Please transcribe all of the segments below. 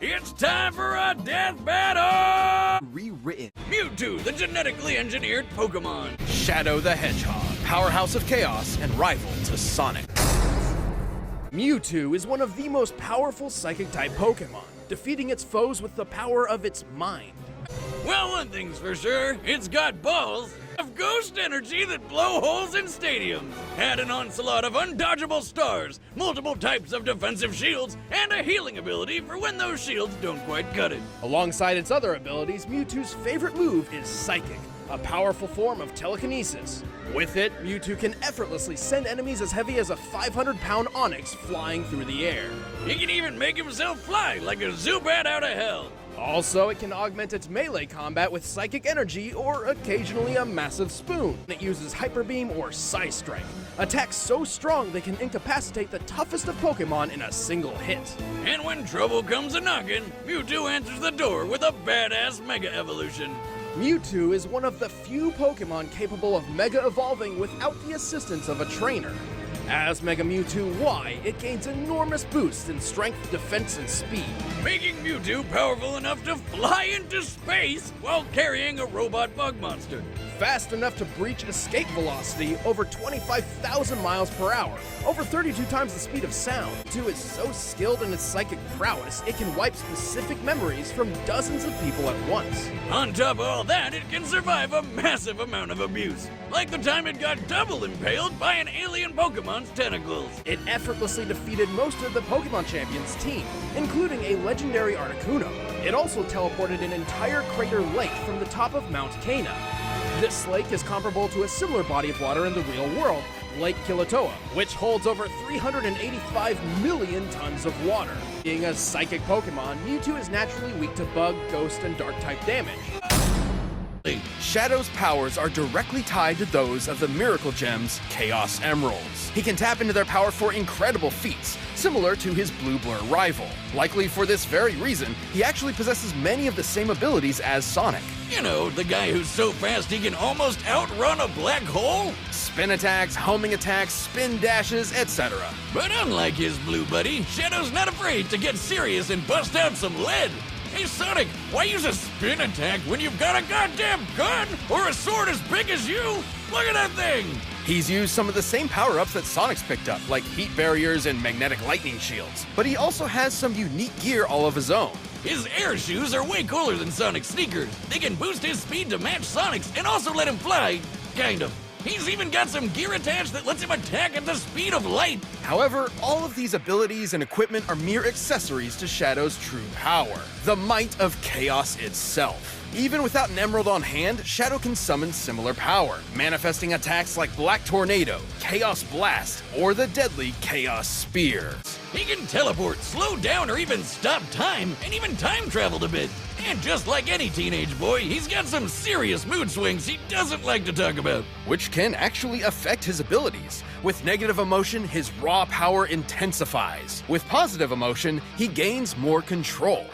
It's time for a death battle! Rewritten. Mewtwo, the genetically engineered Pokemon. Shadow the Hedgehog, powerhouse of chaos and rival to Sonic. Mewtwo is one of the most powerful Psychic-type Pokemon, defeating its foes with the power of its mind. Well, one thing's for sure, it's got balls of ghost energy that blow holes in stadiums, had an onslaught of undodgeable stars, multiple types of defensive shields, and a healing ability for when those shields don't quite cut it. Alongside its other abilities, Mewtwo's favorite move is Psychic, a powerful form of telekinesis. With it, Mewtwo can effortlessly send enemies as heavy as a 500-pound Onix flying through the air. He can even make himself fly like a Zubat out of hell. Also, it can augment its melee combat with Psychic Energy or occasionally a Massive Spoon. It uses Hyper Beam or Psy Strike, attacks so strong they can incapacitate the toughest of Pokemon in a single hit. And when trouble comes a-knockin', Mewtwo answers the door with a badass Mega Evolution. Mewtwo is one of the few Pokemon capable of Mega Evolving without the assistance of a trainer. As Mega Mewtwo Y, it gains enormous boosts in strength, defense, and speed, making Mewtwo powerful enough to fly into space while carrying a robot bug monster. Fast enough to breach escape velocity over 25,000 miles per hour, over 32 times the speed of sound. Mewtwo is so skilled in its psychic prowess, it can wipe specific memories from dozens of people at once. On top of all that, it can survive a massive amount of abuse, like the time it got double impaled by an alien Pokemon's tentacles. It effortlessly defeated most of the Pokemon Champions team, including a legendary Articuno. It also teleported an entire crater lake from the top of Mount Cana. This lake is comparable to a similar body of water in the real world, Lake Kilauea, which holds over 385 million tons of water. Being a psychic Pokemon, Mewtwo is naturally weak to bug, ghost, and dark-type damage. Shadow's powers are directly tied to those of the Miracle Gem's Chaos Emeralds. He can tap into their power for incredible feats, similar to his Blue Blur rival. Likely for this very reason, he actually possesses many of the same abilities as Sonic. You know, the guy who's so fast he can almost outrun a black hole? Spin attacks, homing attacks, spin dashes, etc. But unlike his blue buddy, Shadow's not afraid to get serious and bust out some lead. Hey Sonic, why use a spin attack when you've got a goddamn gun or a sword as big as you? Look at that thing! He's used some of the same power-ups that Sonic's picked up, like heat barriers and magnetic lightning shields. But he also has some unique gear all of his own. His air shoes are way cooler than Sonic's sneakers. They can boost his speed to match Sonic's and also let him fly, kind of. He's even got some gear attached that lets him attack at the speed of light. However, all of these abilities and equipment are mere accessories to Shadow's true power, the might of chaos itself. Even without an emerald on hand, Shadow can summon similar power, manifesting attacks like Black Tornado, Chaos Blast, or the deadly Chaos Spear. He can teleport, slow down, or even stop time, and even time travel a bit. And just like any teenage boy, he's got some serious mood swings he doesn't like to talk about. Which can actually affect his abilities. With negative emotion, his raw power intensifies. With positive emotion, he gains more control.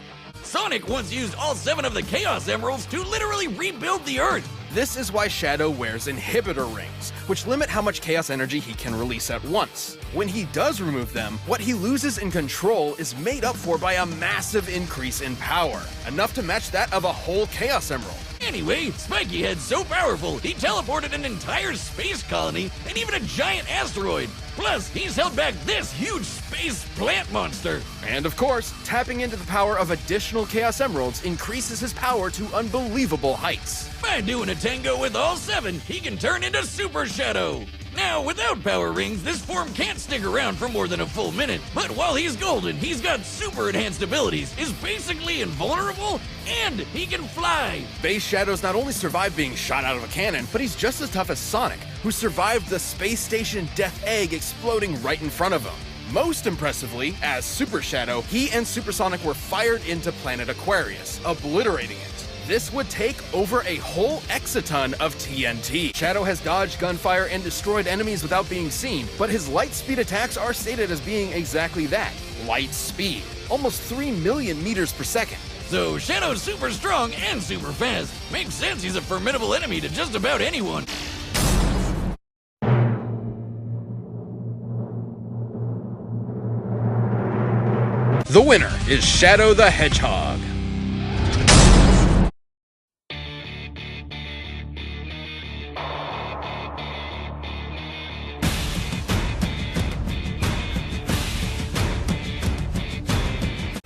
Sonic once used all 7 of the Chaos Emeralds to literally rebuild the Earth. This is why Shadow wears inhibitor rings, which limit how much chaos energy he can release at once. When he does remove them, what he loses in control is made up for by a massive increase in power, enough to match that of a whole Chaos Emerald. Anyway, Spiky Head's so powerful, he teleported an entire space colony and even a giant asteroid. Plus, he's held back this huge space plant monster. And of course, tapping into the power of additional Chaos Emeralds increases his power to unbelievable heights. By doing a tango with all 7, he can turn into Super Shadow. Now, without power rings, this form can't stick around for more than a full minute. But while he's golden, he's got super enhanced abilities, is basically invulnerable, and he can fly. Base Shadow's not only survived being shot out of a cannon, but he's just as tough as Sonic, who survived the space station Death Egg exploding right in front of him. Most impressively, as Super Shadow, he and Supersonic were fired into planet Aquarius, obliterating it. This would take over a whole exaton of TNT. Shadow has dodged gunfire and destroyed enemies without being seen, but his light speed attacks are stated as being exactly that, light speed. Almost 3 million meters per second. So Shadow's super strong and super fast. Makes sense he's a formidable enemy to just about anyone. The winner is Shadow the Hedgehog.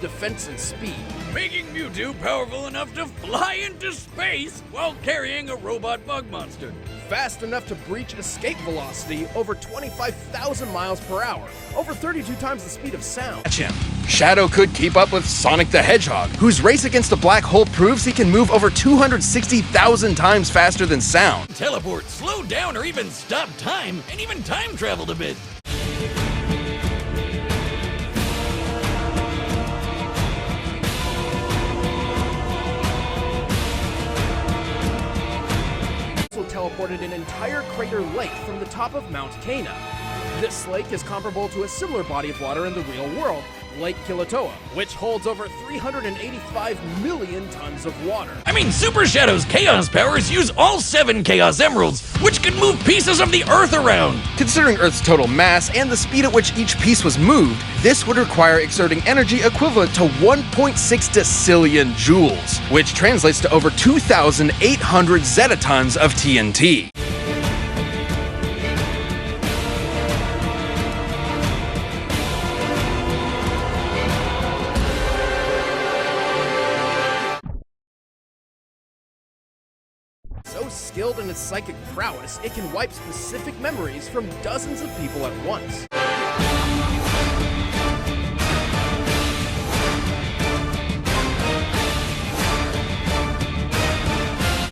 Defense and speed. Making Mewtwo powerful enough to fly into space while carrying a robot bug monster. Fast enough to breach escape velocity over 25,000 miles per hour, over 32 times the speed of sound. Catch him. Shadow could keep up with Sonic the Hedgehog, whose race against a black hole proves he can move over 260,000 times faster than sound. Teleport, slow down, or even stop time, and even time traveled a bit. Teleported an entire crater lake from the top of Mount Cana. This lake is comparable to a similar body of water in the real world, Lake Kilauea, which holds over 385 million tons of water. I mean, Super Shadow's Chaos powers use all 7 Chaos Emeralds, which can move pieces of the Earth around. Considering Earth's total mass and the speed at which each piece was moved, this would require exerting energy equivalent to 1.6 decillion joules, which translates to over 2,800 zetatons of TNT. So skilled in its psychic prowess, it can wipe specific memories from dozens of people at once.